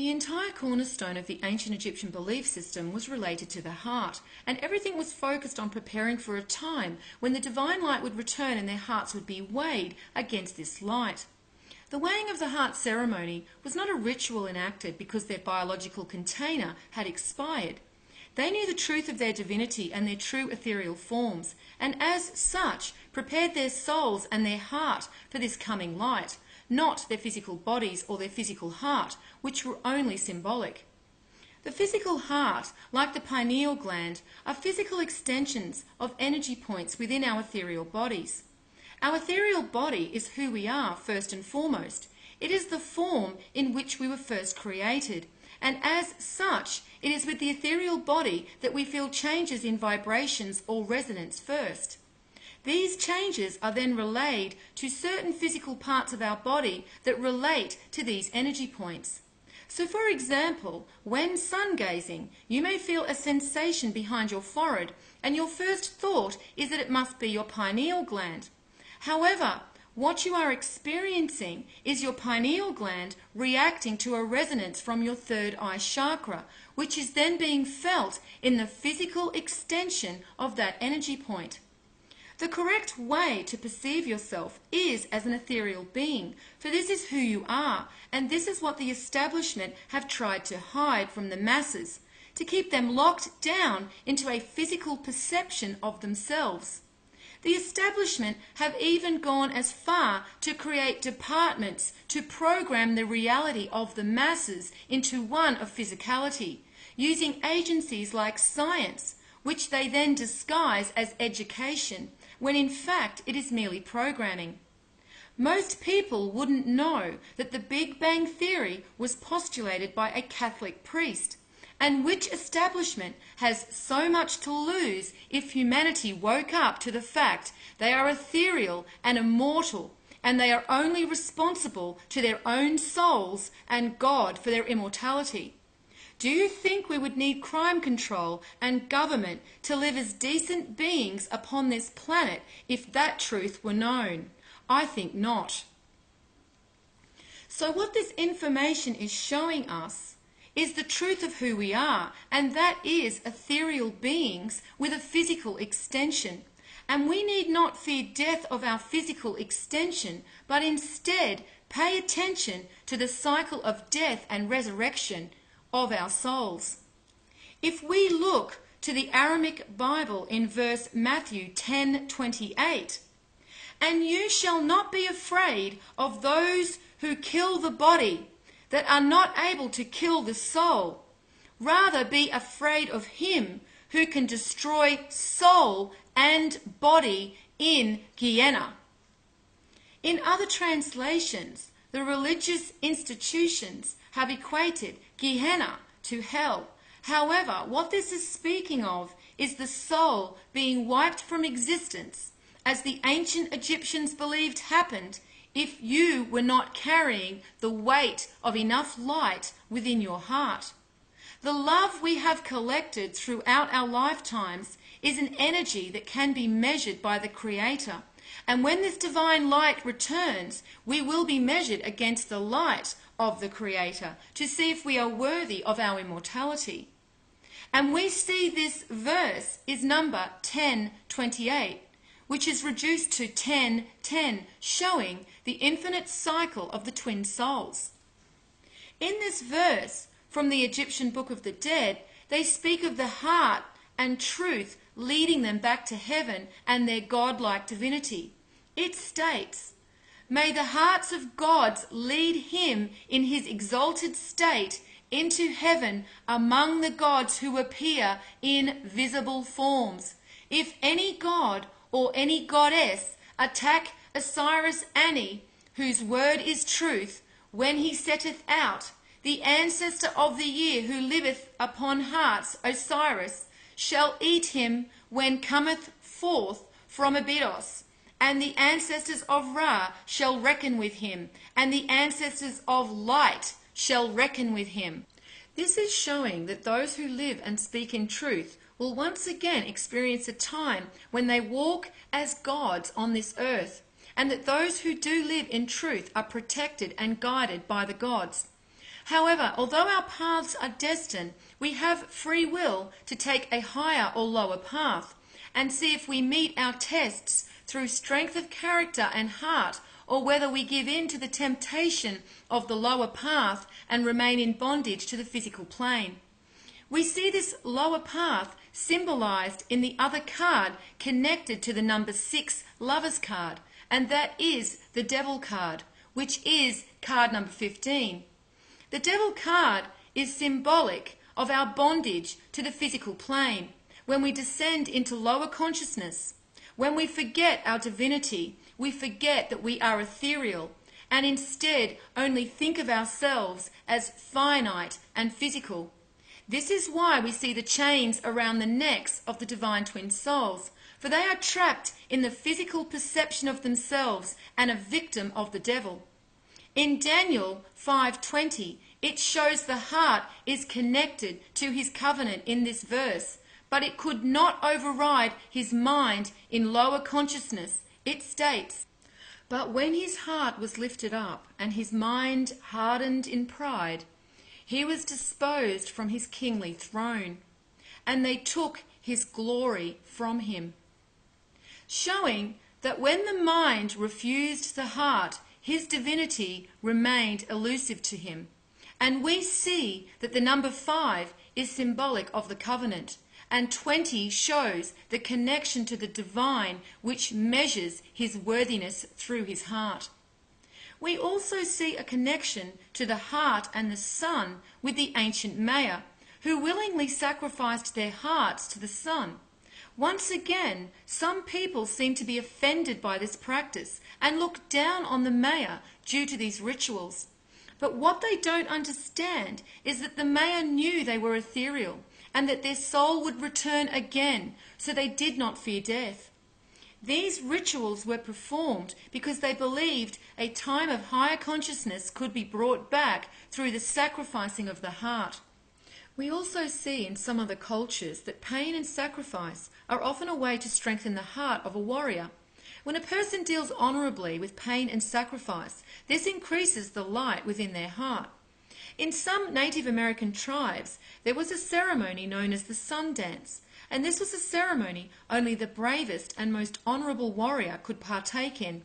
The entire cornerstone of the ancient Egyptian belief system was related to the heart, and everything was focused on preparing for a time when the divine light would return and their hearts would be weighed against this light. The weighing of the heart ceremony was not a ritual enacted because their biological container had expired. They knew the truth of their divinity and their true ethereal forms, and as such prepared their souls and their heart for this coming light, not their physical bodies or their physical heart, which were only symbolic. The physical heart, like the pineal gland, are physical extensions of energy points within our ethereal bodies. Our ethereal body is who we are first and foremost. It is the form in which we were first created, and as such, it is with the ethereal body that we feel changes in vibrations or resonance first. These changes are then relayed to certain physical parts of our body that relate to these energy points. So for example, when sun gazing, you may feel a sensation behind your forehead, and your first thought is that it must be your pineal gland. However, what you are experiencing is your pineal gland reacting to a resonance from your third eye chakra, which is then being felt in the physical extension of that energy point. The correct way to perceive yourself is as an ethereal being, for this is who you are, and this is what the establishment have tried to hide from the masses, to keep them locked down into a physical perception of themselves. The establishment have even gone as far to create departments to program the reality of the masses into one of physicality, using agencies like science, which they then disguise as education, when in fact it is merely programming. Most people wouldn't know that the Big Bang Theory was postulated by a Catholic priest, and which establishment has so much to lose if humanity woke up to the fact they are ethereal and immortal, and they are only responsible to their own souls and God for their immortality. Do you think we would need crime control and government to live as decent beings upon this planet if that truth were known? I think not. So what this information is showing us is the truth of who we are, and that is ethereal beings with a physical extension. And we need not fear death of our physical extension, but instead pay attention to the cycle of death and resurrection of our souls. If we look to the Aramaic Bible in verse Matthew 10:28, "And you shall not be afraid of those who kill the body, that are not able to kill the soul. Rather be afraid of him who can destroy soul and body in Gehenna." In other translations, the religious institutions have equated Gehenna to hell. However, what this is speaking of is the soul being wiped from existence, as the ancient Egyptians believed happened if you were not carrying the weight of enough light within your heart. The love we have collected throughout our lifetimes is an energy that can be measured by the Creator. And when this divine light returns, we will be measured against the light of the Creator to see if we are worthy of our immortality. And we see this verse is number 10:28, which is reduced to 10:10, showing the infinite cycle of the twin souls. In this verse from the Egyptian Book of the Dead, they speak of the heart and truth leading them back to heaven and their godlike divinity. It states, "May the hearts of gods lead him in his exalted state into heaven among the gods who appear in visible forms. If any god or any goddess attack Osiris Ani, whose word is truth, when he setteth out, the ancestor of the year who liveth upon hearts, Osiris, shall eat him when cometh forth from Abydos, and the ancestors of Ra shall reckon with him, and the ancestors of light shall reckon with him." This is showing that those who live and speak in truth will once again experience a time when they walk as gods on this earth, and that those who do live in truth are protected and guided by the gods. However, although our paths are destined, we have free will to take a higher or lower path and see if we meet our tests through strength of character and heart, or whether we give in to the temptation of the lower path and remain in bondage to the physical plane. We see this lower path symbolized in the other card connected to the number 6 Lovers card, and that is the Devil card, which is card number 15. The Devil card is symbolic of our bondage to the physical plane, when we descend into lower consciousness. When we forget our divinity, we forget that we are ethereal, and instead only think of ourselves as finite and physical. This is why we see the chains around the necks of the divine twin souls, for they are trapped in the physical perception of themselves and a victim of the devil. In Daniel 5:20, it shows the heart is connected to his covenant in this verse, but it could not override his mind in lower consciousness. It states, "But when his heart was lifted up and his mind hardened in pride, he was disposed from his kingly throne, and they took his glory from him." Showing that when the mind refused the heart, his divinity remained elusive to him. And we see that the number 5 is symbolic of the covenant, and 20 shows the connection to the divine, which measures his worthiness through his heart. We also see a connection to the heart and the sun with the ancient Maya, who willingly sacrificed their hearts to the sun. Once again, some people seem to be offended by this practice and look down on the Maya due to these rituals. But what they don't understand is that the Maya knew they were ethereal and that their soul would return again, so they did not fear death. These rituals were performed because they believed a time of higher consciousness could be brought back through the sacrificing of the heart. We also see in some other cultures that pain and sacrifice are often a way to strengthen the heart of a warrior. When a person deals honourably with pain and sacrifice, this increases the light within their heart. In some Native American tribes, there was a ceremony known as the sun dance, and this was a ceremony only the bravest and most honourable warrior could partake in.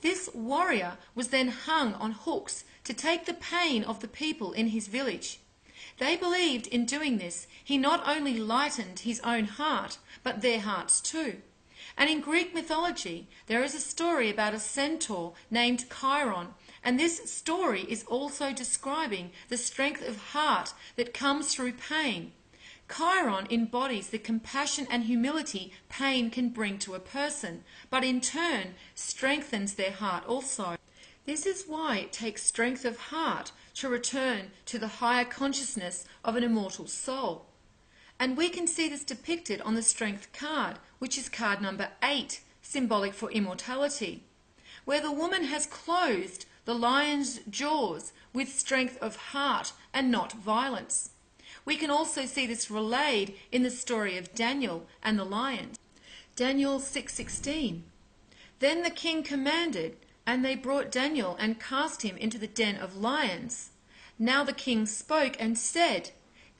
This warrior was then hung on hooks to take the pain of the people in his village. They believed in doing this, he not only lightened his own heart, but their hearts too. And in Greek mythology, there is a story about a centaur named Chiron, and this story is also describing the strength of heart that comes through pain. Chiron embodies the compassion and humility pain can bring to a person, but in turn strengthens their heart also. This is why it takes strength of heart to return to the higher consciousness of an immortal soul. And we can see this depicted on the strength card, which is card number 8, symbolic for immortality, where the woman has closed the lion's jaws with strength of heart and not violence. We can also see this relayed in the story of Daniel and the lions. Daniel 6:16. Then the king commanded, and they brought Daniel and cast him into the den of lions. Now the king spoke and said,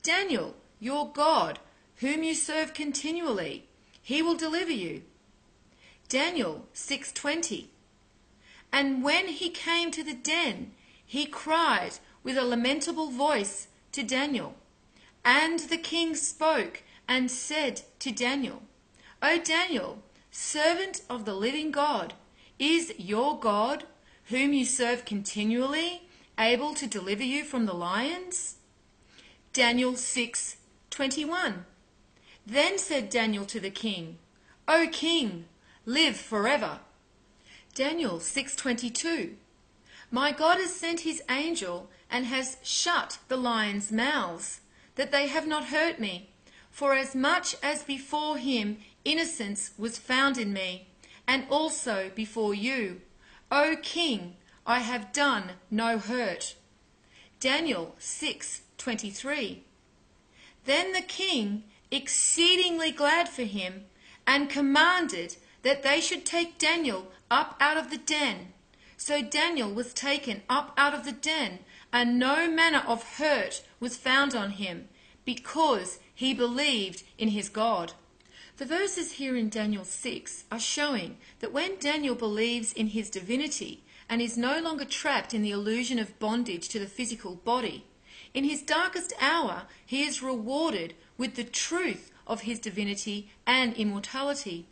Daniel, your God, whom you serve continually, he will deliver you. Daniel 6:20. And when he came to the den, he cried with a lamentable voice to Daniel. And the king spoke and said to Daniel, O Daniel, servant of the living God, is your God, whom you serve continually, able to deliver you from the lions? Daniel 6:21. Then said Daniel to the king, O king, live forever. Daniel 6:22. My God has sent his angel and has shut the lions' mouths, that they have not hurt me. For as much as before him innocence was found in me, and also before you, O king, I have done no hurt. Daniel 6:23. Then the king, exceedingly glad for him, and commanded that they should take Daniel up out of the den. So Daniel was taken up out of the den and no manner of hurt was found on him, because he believed in his God. The verses here in Daniel 6 are showing that when Daniel believes in his divinity and is no longer trapped in the illusion of bondage to the physical body, in his darkest hour he is rewarded with the truth of his divinity and immortality.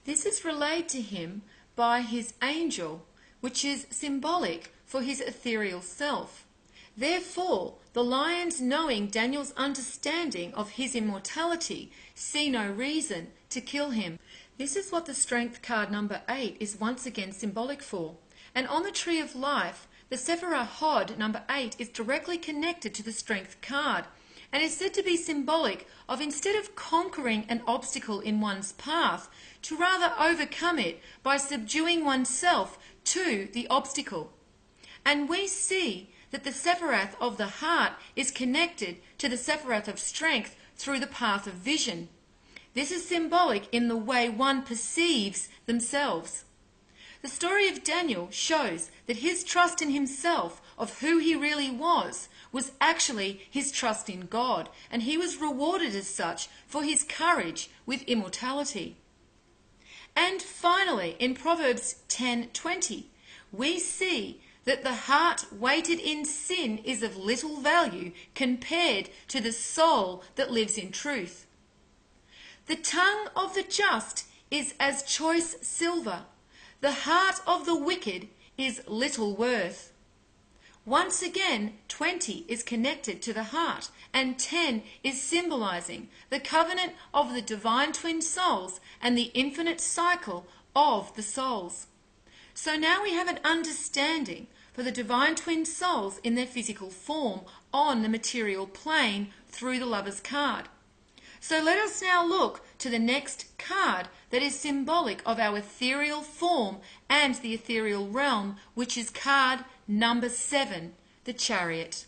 This is relayed to him by his angel, which is symbolic for his ethereal self. Therefore, the lions, knowing Daniel's understanding of his immortality, see no reason to kill him. This is what the strength card number 8 is once again symbolic for. And on the Tree of Life, the Sephirah Hod number 8 is directly connected to the strength card, and is said to be symbolic of, instead of conquering an obstacle in one's path, to rather overcome it by subduing oneself to the obstacle. And we see that the Sephiroth of the heart is connected to the Sephiroth of strength through the path of vision. This is symbolic in the way one perceives themselves. The story of Daniel shows that his trust in himself, of who he really was actually his trust in God, and he was rewarded as such for his courage with immortality. And finally, in Proverbs 10:20, we see that the heart weighted in sin is of little value compared to the soul that lives in truth. The tongue of the just is as choice silver. The heart of the wicked is little worth. Once again, 20 is connected to the heart, and 10 is symbolizing the covenant of the divine twin souls and the infinite cycle of the souls. So now we have an understanding for the divine twin souls in their physical form on the material plane through the Lover's card. So let us now look to the next card that is symbolic of our ethereal form and the ethereal realm, which is card number 7, the Chariot.